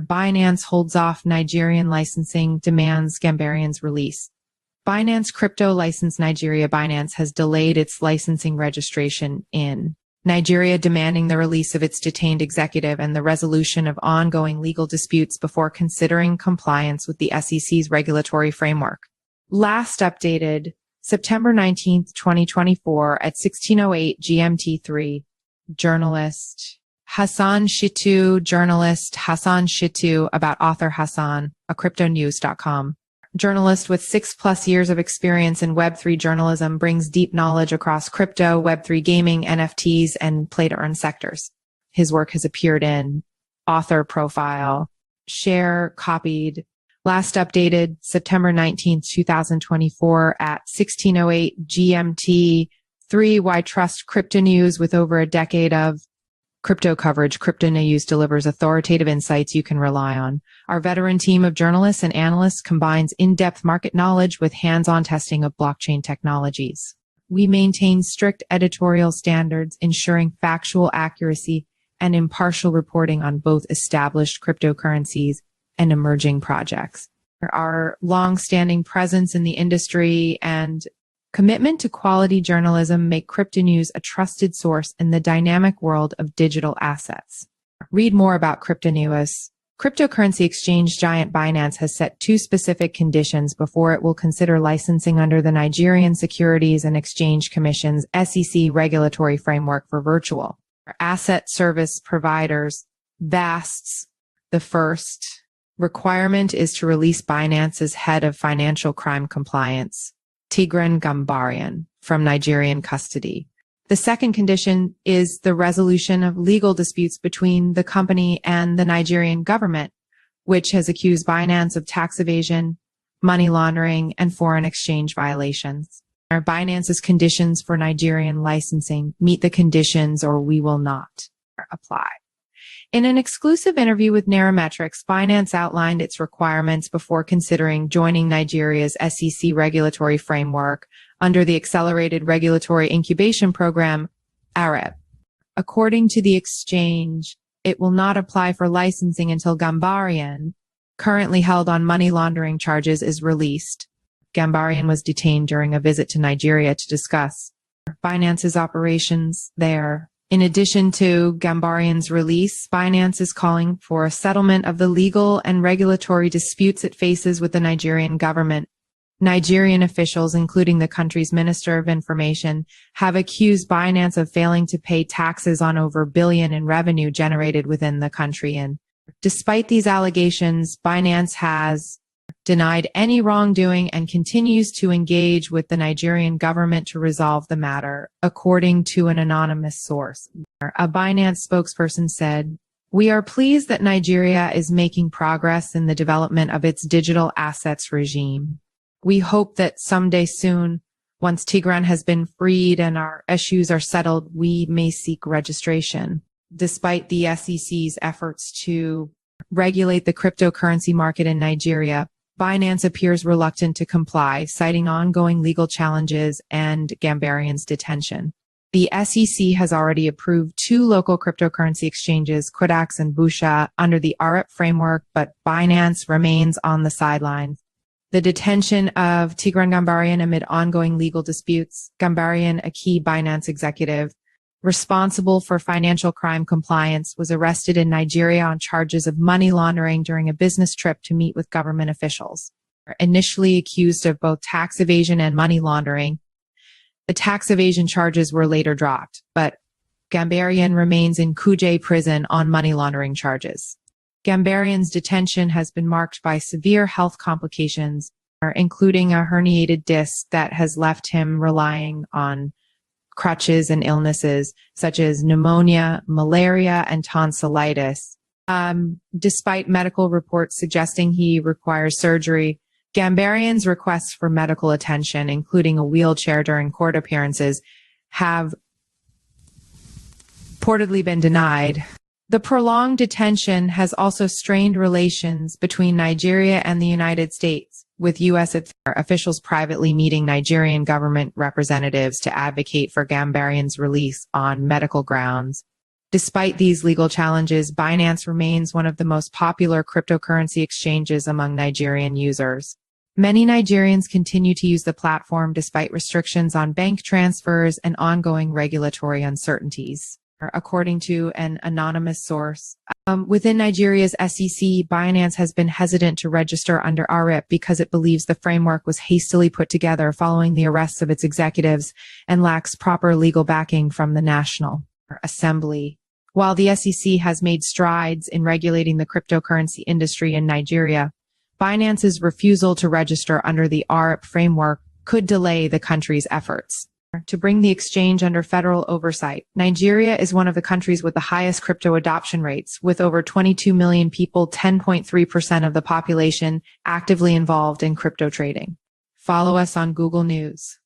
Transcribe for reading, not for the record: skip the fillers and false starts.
Binance holds off Nigerian licensing, demands Gambaryan's release. Binance Crypto License Nigeria. Binance has delayed its licensing registration in Nigeria, demanding the release of its detained executive and the resolution of ongoing legal disputes before considering compliance with the SEC's regulatory framework. Last updated September 19, 2024 at 16:08 GMT3. Journalist Hassan Shittu, about author Hassan, cryptonews.com. Journalist with 6+ years of experience in Web3 journalism, brings deep knowledge across crypto, Web3 gaming, NFTs, and play-to-earn sectors. His work has appeared in Author Profile, Share, Copied. Last updated September 19, 2024 at 16:08 GMT3. Why trust Cryptonews? With over a decade of crypto coverage, Cryptonews delivers authoritative insights you can rely on. Our veteran team of journalists and analysts combines in-depth market knowledge with hands-on testing of blockchain technologies. We maintain strict editorial standards, ensuring factual accuracy and impartial reporting on both established cryptocurrencies and emerging projects. Our long-standing presence in the industry and commitment to quality journalism make Cryptonews a trusted source in the dynamic world of digital assets. Read more about Cryptonews. Cryptocurrency exchange giant Binance has set 2 specific conditions before it will consider licensing under the Nigerian Securities and Exchange Commission's SEC regulatory framework for virtual asset service providers, VASTs. The first requirement is to release Binance's head of financial crime compliance, Tigran Gambaryan, from Nigerian custody. The second condition is the resolution of legal disputes between the company and the Nigerian government, which has accused Binance of tax evasion, money laundering, and foreign exchange violations. Binance's conditions for Nigerian licensing: meet the conditions or we will not apply. In an exclusive interview with Nairametrics, Binance outlined its requirements before considering joining Nigeria's SEC regulatory framework under the Accelerated Regulatory Incubation Program, ARIP. According to the exchange, it will not apply for licensing until Gambaryan, currently held on money laundering charges, is released. Gambaryan was detained during a visit to Nigeria to discuss Binance's operations there. In addition to Gambaryan's release, Binance is calling for a settlement of the legal and regulatory disputes it faces with the Nigerian government. Nigerian officials, including the country's Minister of Information, have accused Binance of failing to pay taxes on over $1 billion in revenue generated within the country. And despite these allegations, Binance has denied any wrongdoing and continues to engage with the Nigerian government to resolve the matter, according to an anonymous source. A Binance spokesperson said, "We are pleased that Nigeria is making progress in the development of its digital assets regime. We hope that someday soon, once Tigran has been freed and our issues are settled, we may seek registration." Despite the SEC's efforts to regulate the cryptocurrency market in Nigeria, Binance appears reluctant to comply, citing ongoing legal challenges and Gambaryan's detention. The SEC has already approved 2 local cryptocurrency exchanges, Quiddax and Busha, under the ARIP framework, but Binance remains on the sidelines. The detention of Tigran Gambaryan amid ongoing legal disputes. Gambaryan, a key Binance executive responsible for financial crime compliance, was arrested in Nigeria on charges of money laundering during a business trip to meet with government officials. Initially accused of both tax evasion and money laundering, the tax evasion charges were later dropped, but Gambaryan remains in Kuje prison on money laundering charges. Gambaryan's detention has been marked by severe health complications, including a herniated disc that has left him relying on crutches and illnesses such as pneumonia, malaria, and tonsillitis. Despite medical reports suggesting he requires surgery, Gambaryan's requests for medical attention, including a wheelchair during court appearances, have reportedly been denied. The prolonged detention has also strained relations between Nigeria and the United States, with U.S. officials privately meeting Nigerian government representatives to advocate for Gambaryan's release on medical grounds. Despite these legal challenges, Binance remains one of the most popular cryptocurrency exchanges among Nigerian users. Many Nigerians continue to use the platform despite restrictions on bank transfers and ongoing regulatory uncertainties, according to an anonymous source. Within Nigeria's SEC, Binance has been hesitant to register under RIP because it believes the framework was hastily put together following the arrests of its executives and lacks proper legal backing from the National Assembly. While the SEC has made strides in regulating the cryptocurrency industry in Nigeria, Binance's refusal to register under the RIP framework could delay the country's efforts to bring the exchange under federal oversight. Nigeria is one of the countries with the highest crypto adoption rates, with over 22 million people, 10.3% of the population, actively involved in crypto trading. Follow us on Google News.